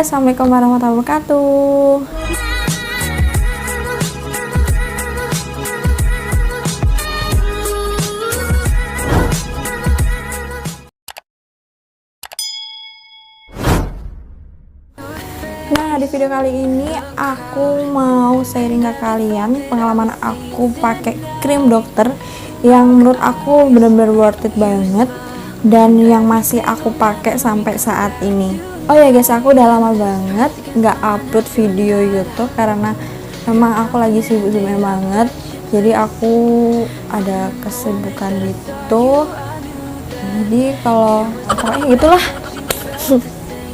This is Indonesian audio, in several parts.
assalamualaikum warahmatullahi wabarakatuh. Nah, di video kali ini aku mau sharing ke kalian pengalaman aku pakai krim dokter yang menurut aku bener-bener worth it banget dan yang masih aku pakai sampai saat ini. Oh ya guys, aku udah lama banget nggak upload video YouTube karena memang aku lagi sibuk-sibuk banget. Jadi aku ada kesibukan gitu. Jadi kalau pokoknya gitulah.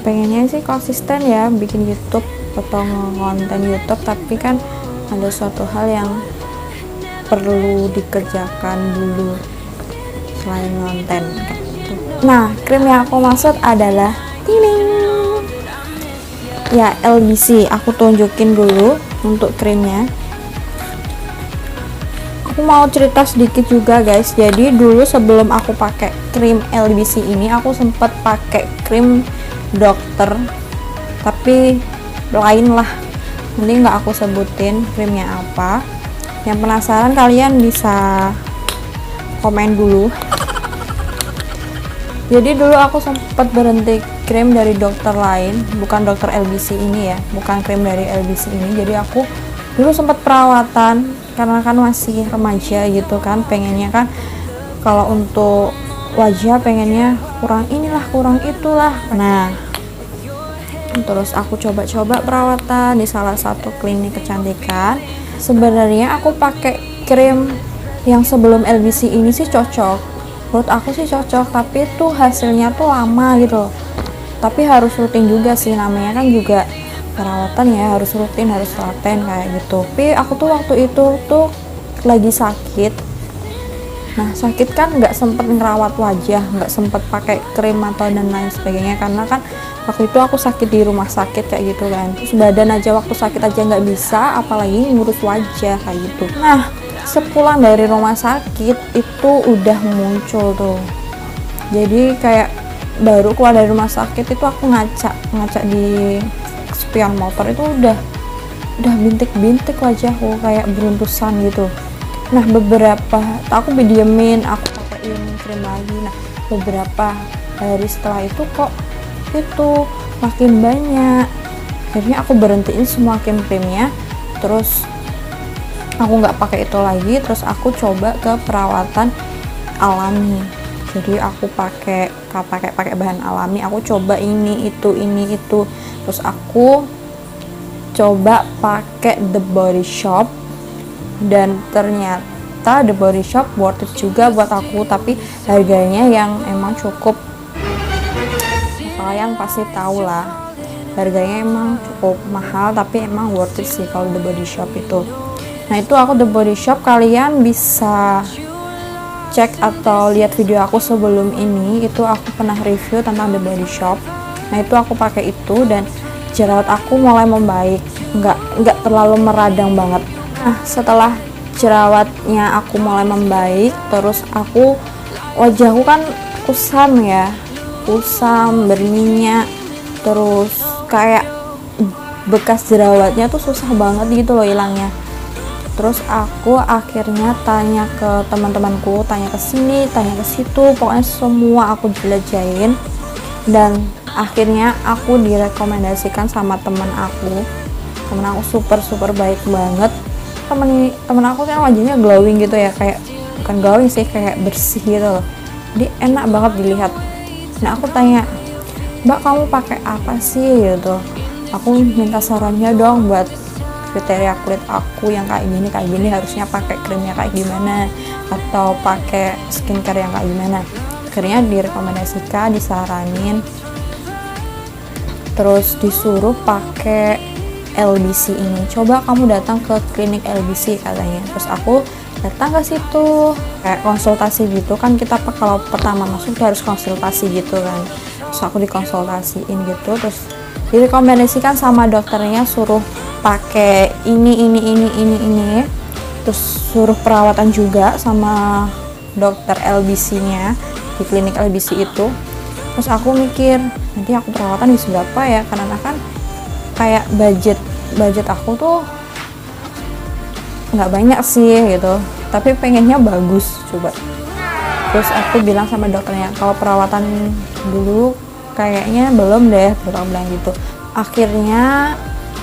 Pengennya sih konsisten ya bikin YouTube atau konten YouTube, tapi kan ada suatu hal yang perlu dikerjakan dulu selain konten gitu. Nah, krim yang aku maksud adalah tining ya, LBC. Aku tunjukin dulu untuk krimnya. Aku mau cerita sedikit juga guys. Jadi dulu sebelum aku pakai krim LBC ini, aku sempat pakai krim dokter tapi lain lah, nanti nggak aku sebutin krimnya apa. Yang penasaran kalian bisa komen dulu. Jadi dulu aku sempat berhenti krim dari dokter lain, bukan dokter LBC ini ya, bukan krim dari LBC ini. Jadi aku dulu sempat perawatan karena kan masih remaja gitu kan, pengennya kan kalau untuk wajah pengennya kurang inilah kurang itulah. Nah, terus aku coba-coba perawatan di salah satu klinik kecantikan. Sebenarnya aku pakai krim yang sebelum LBC ini sih cocok, menurut aku sih cocok, tapi tuh hasilnya tuh lama gitu. Tapi harus rutin juga sih, namanya kan juga perawatan ya, harus rutin, harus telaten kayak gitu. Tapi aku tuh waktu itu tuh lagi sakit. Nah, sakit kan nggak sempet ngerawat wajah, nggak sempet pakai krim atau dan lain sebagainya, karena kan waktu itu aku sakit di rumah sakit kayak gitu kan. Terus badan aja waktu sakit aja nggak bisa, apalagi ngurus wajah kayak gitu. Nah, sepulang dari rumah sakit itu udah muncul tuh. Jadi kayak baru keluar dari rumah sakit itu aku ngaca di spion motor itu udah bintik-bintik wajahku kayak beruntusan gitu. Nah, beberapa aku didiemin, aku pakaiin krim lagi. Nah, beberapa hari setelah itu kok itu makin banyak. Akhirnya aku berhentiin semua krimnya, terus aku nggak pakai itu lagi. Terus aku coba ke perawatan alami. Jadi aku pakai bahan alami. Aku coba ini itu. Terus aku coba pakai The Body Shop. Dan ternyata The Body Shop worth it juga buat aku, tapi harganya yang emang cukup, kalian pasti tahu lah, harganya emang cukup mahal, tapi emang worth it sih kalau The Body Shop itu. Nah, itu aku The Body Shop, kalian bisa cek atau lihat video aku sebelum ini, itu aku pernah review tentang The Body Shop. Nah, itu aku pakai itu dan jerawat aku mulai membaik, nggak terlalu meradang banget. Nah, setelah jerawatnya aku mulai membaik, terus wajahku kan kusam, berminyak, terus kayak bekas jerawatnya tuh susah banget gitu loh hilangnya. Terus aku akhirnya tanya ke teman-temanku, tanya ke sini, tanya ke situ, pokoknya semua aku jelajahin, dan akhirnya aku direkomendasikan sama teman aku super baik banget. Temen aku kan wajahnya glowing gitu ya, kayak bukan glowing sih, kayak bersih gitu loh, jadi enak banget dilihat. Nah, aku tanya, "Mbak, kamu pakai apa sih?" gitu. Aku minta sarannya dong buat kriteria kulit aku yang kayak gini harusnya pakai krimnya kayak gimana atau pakai skincare yang kayak gimana. Akhirnya direkomendasikan, disaranin, terus disuruh pakai LBC ini. Coba kamu datang ke klinik LBC katanya. Terus aku datang ke situ, kayak konsultasi gitu kan, kita kalau pertama masuk harus konsultasi gitu kan. Terus aku dikonsultasiin gitu, terus direkomendasikan sama dokternya suruh pakai ini. Terus suruh perawatan juga sama dokter LBC-nya di klinik LBC itu. Terus aku mikir, nanti aku perawatan bisa berapa ya, karena kan kayak budget aku tuh nggak banyak sih gitu, tapi pengennya bagus coba. Terus aku bilang sama dokternya kalau perawatan dulu kayaknya belum deh, terus aku bilang gitu. Akhirnya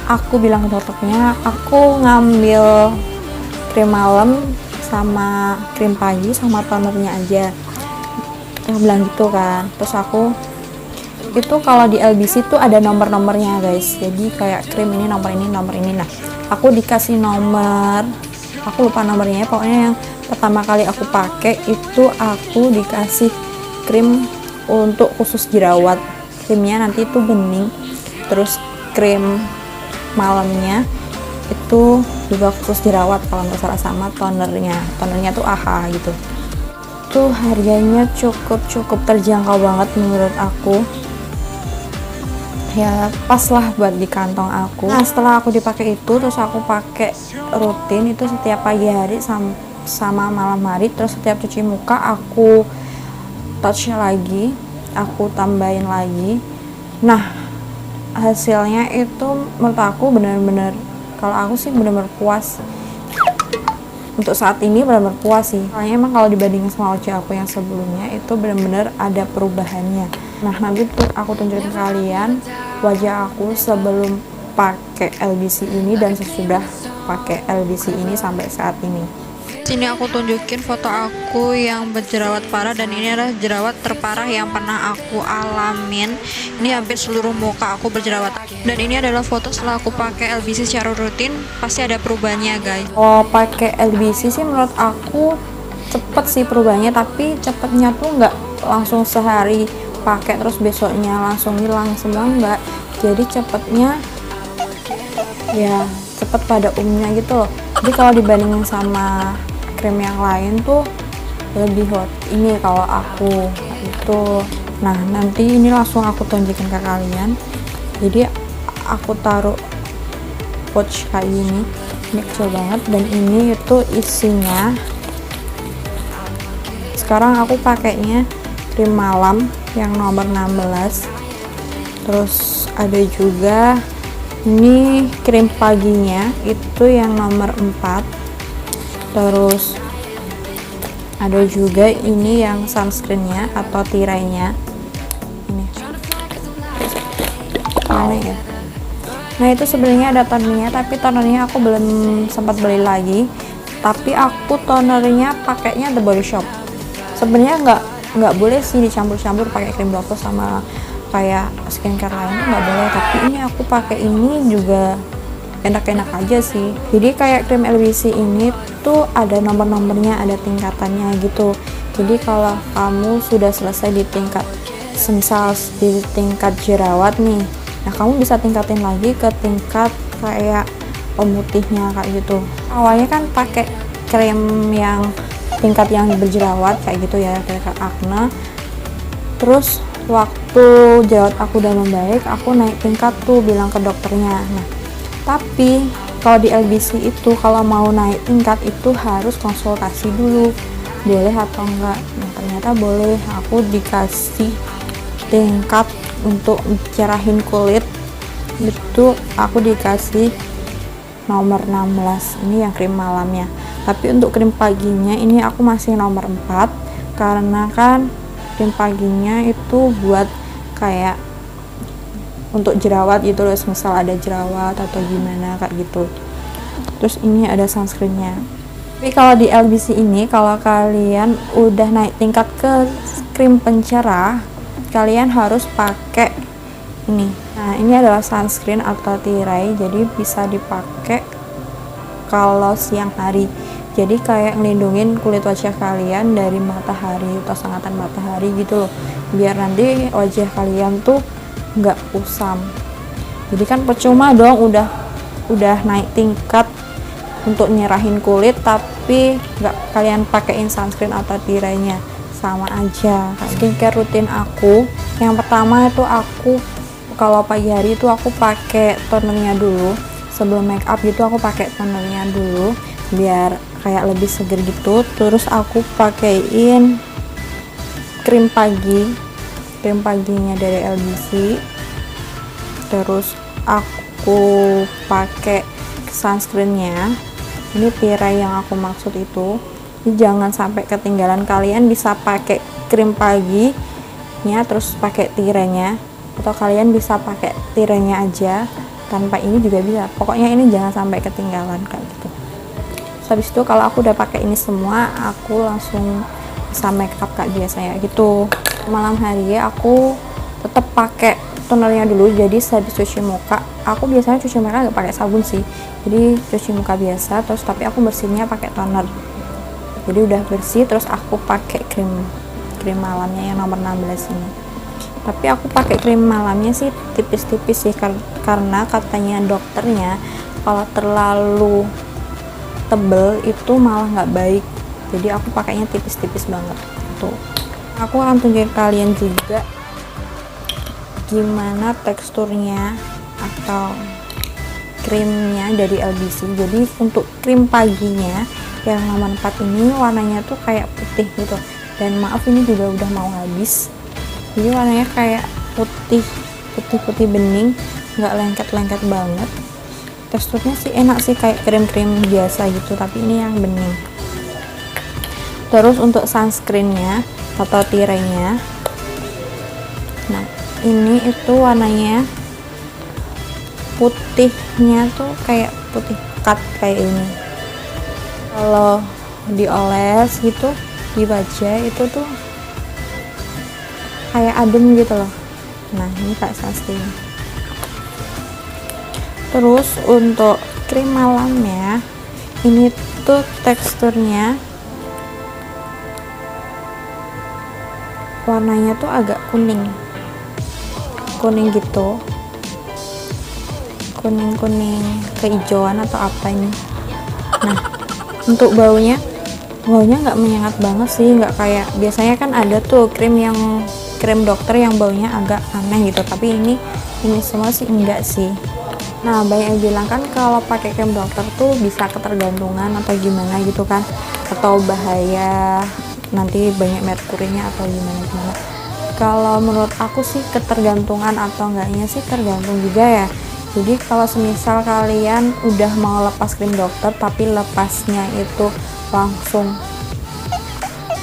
aku bilang ke dokternya aku ngambil krim malam sama krim pagi sama tonernya aja, aku bilang gitu kan. Terus aku itu kalau di LBC tuh ada nomor-nomornya guys, jadi kayak krim ini nomor ini nomor ini. Nah aku dikasih nomor, aku lupa nomornya ya, pokoknya yang pertama kali aku pakai itu aku dikasih krim untuk khusus jerawat, krimnya nanti itu bening. Terus krim malamnya itu juga khusus jerawat kalau nggak salah, sama tonernya tuh AHA gitu. Tuh harganya cukup terjangkau banget menurut aku ya, pas lah buat di kantong aku. Nah setelah aku dipakai itu, terus aku pakai rutin itu setiap pagi hari sama malam hari. Terus setiap cuci muka aku touch lagi, aku tambahin lagi. Nah hasilnya itu menurut aku bener-bener, kalau aku sih bener-bener puas untuk saat ini, bener-bener puas sih. Soalnya emang kalau dibandingin sama wajah aku yang sebelumnya itu bener-bener ada perubahannya. Nah nanti tuh aku tunjukin ke kalian wajah aku sebelum pakai LBC ini dan sesudah pakai LBC ini sampai saat ini. Sini aku tunjukin foto aku yang berjerawat parah, dan ini adalah jerawat terparah yang pernah aku alamin. Ini hampir seluruh muka aku berjerawat. Dan ini adalah foto setelah aku pakai LBC secara rutin, pasti ada perubahannya guys. Kalau pakai LBC sih menurut aku cepet sih perubahannya, tapi cepetnya tuh nggak langsung sehari pakai terus besoknya langsung hilang semua, enggak. Jadi cepetnya ya cepet pada umumnya gitu loh. Jadi kalau dibandingin sama krim yang lain tuh lebih hot ini kalau aku itu. Nah nanti ini langsung aku tunjukin ke kalian. Jadi aku taruh pouch kayak gini, ini kecil banget, dan ini itu isinya. Sekarang aku pakainya krim malam yang nomor 16. Terus ada juga ini krim paginya itu yang nomor 4. Terus ada juga ini yang sunscreennya atau tirainya ini ya. Nah itu sebenarnya ada tonernya, tapi tonernya aku belum sempat beli lagi. Tapi aku tonernya pakainya The Body Shop. Sebenarnya nggak boleh sih dicampur-campur pakai krim Dove sama kayak skincare lain, nggak boleh. Tapi ini aku pakai ini juga enak-enak aja sih. Jadi kayak krim LBC ini tuh ada nomor-nomornya, ada tingkatannya gitu. Jadi kalau kamu sudah selesai di tingkat, semisal di tingkat jerawat nih, nah kamu bisa tingkatin lagi ke tingkat kayak pemutihnya kayak gitu. Awalnya kan pakai krim yang tingkat yang berjerawat kayak gitu ya, kayak acne. Terus waktu jerawat aku udah membaik, aku naik tingkat tuh bilang ke dokternya. Nah tapi kalau di LBC itu kalau mau naik tingkat itu harus konsultasi dulu, boleh atau enggak. Nah ternyata boleh. Aku dikasih tingkat untuk cerahin kulit itu, aku dikasih nomor 16, ini yang krim malamnya. Tapi untuk krim paginya ini aku masih nomor 4, karena kan krim paginya itu buat kayak untuk jerawat gitu loh, misal ada jerawat atau gimana kayak gitu. Terus ini ada sunscreennya. Tapi kalau di LBC ini, kalau kalian udah naik tingkat ke krim pencerah, kalian harus pakai ini. Nah ini adalah sunscreen atau tirai, jadi bisa dipakai kalau siang hari. Jadi kayak ngelindungin kulit wajah kalian dari matahari atau sengatan matahari gitu loh, biar nanti wajah kalian tuh nggak kusam. Jadi kan percuma dong udah naik tingkat untuk nyerahin kulit tapi nggak kalian pakein sunscreen atau tirainya, sama aja. Skincare rutin aku yang pertama itu, aku kalau pagi hari itu aku pakai tonernya dulu sebelum make up gitu, aku pakai tonernya dulu biar kayak lebih seger gitu. Terus aku pakein krim paginya dari LBC Terus aku pakai sunscreennya, ini tirai yang aku maksud itu. Ini jangan sampai ketinggalan, kalian bisa pakai krim pagi nya terus pakai tirainya, atau kalian bisa pakai tirainya aja tanpa ini juga bisa. Pokoknya ini jangan sampai ketinggalan kayak gitu. Terus habis itu kalau aku udah pakai ini semua, aku langsung bisa make up kayak biasanya gitu. Malam hari aku tetap pakai tonernya dulu, jadi sehabis cuci muka, aku biasanya cuci muka nggak pakai sabun sih, jadi cuci muka biasa, terus tapi aku bersihnya pakai toner. Jadi udah bersih, terus aku pakai krim malamnya yang nomor 16 ini. Tapi aku pakai krim malamnya sih tipis-tipis sih, karena katanya dokternya kalau terlalu tebel itu malah nggak baik. Jadi aku pakainya tipis-tipis banget tuh. Aku akan tunjukin kalian juga gimana teksturnya atau krimnya dari LBC. Jadi untuk krim paginya yang nomor 4 ini warnanya tuh kayak putih gitu, dan maaf ini juga udah mau habis. Jadi warnanya kayak putih bening, nggak lengket banget. Teksturnya sih enak sih, kayak krim-krim biasa gitu, tapi ini yang bening. Terus untuk sunscreennya atau tirainya, nah ini itu warnanya putihnya tuh kayak putih pekat kayak ini. Kalau dioles gitu di wajah itu tuh kayak adem gitu loh. Nah ini kayak sunscreen. Terus untuk krim malamnya, ini tuh teksturnya warnanya tuh agak kuning gitu, kuning kehijauan atau apa ini. Nah untuk baunya nggak menyengat banget sih, nggak kayak biasanya kan ada tuh krim dokter yang baunya agak aneh gitu, tapi ini semua sih enggak sih. Nah banyak yang bilang kan kalau pakai krim dokter tuh bisa ketergantungan atau gimana gitu kan, atau bahaya nanti banyak merkurinya atau gimana. Kalau menurut aku sih ketergantungan atau enggaknya sih tergantung juga ya. Jadi kalau semisal kalian udah mau lepas krim dokter tapi lepasnya itu langsung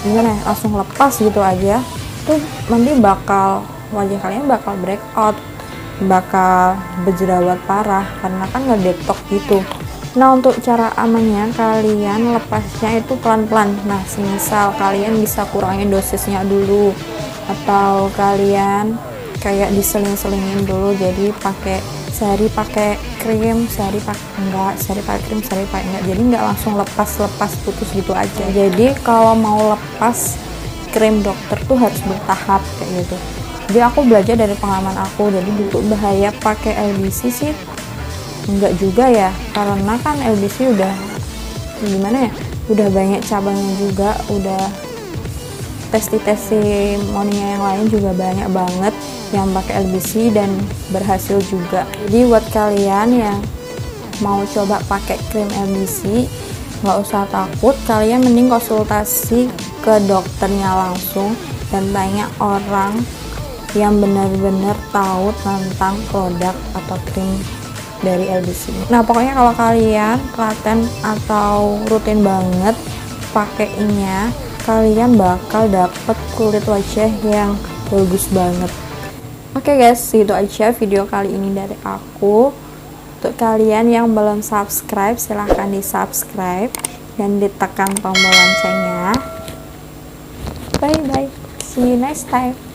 gimana ya, langsung lepas gitu aja, tuh nanti wajah kalian bakal breakout, bakal berjerawat parah karena kan nggak detox gitu. Nah untuk cara amannya, kalian lepasnya itu pelan-pelan. Nah semisal kalian bisa kurangin dosisnya dulu, atau kalian kayak diseling-selingin dulu, jadi sehari pakai krim, sehari pakai krim, sehari pakai enggak, jadi nggak langsung lepas putus gitu aja. Jadi kalau mau lepas krim dokter tuh harus bertahap kayak gitu. Jadi aku belajar dari pengalaman aku. Jadi untuk bahaya pakai LBC sih enggak juga ya, karena kan LBC udah gimana ya, udah banyak cabangnya juga, udah testimoninya yang lain juga banyak banget yang pakai LBC dan berhasil juga. Jadi buat kalian yang mau coba pakai krim LBC, nggak usah takut, kalian mending konsultasi ke dokternya langsung dan tanya orang yang benar-benar tahu tentang produk atau krim dari LBC. Nah pokoknya kalau kalian telaten atau rutin banget pakainya, kalian bakal dapet kulit wajah yang bagus banget. Oke guys, itu aja video kali ini dari aku. Untuk kalian yang belum subscribe, silahkan di subscribe dan ditekan tombol loncengnya. Bye bye, see you next time.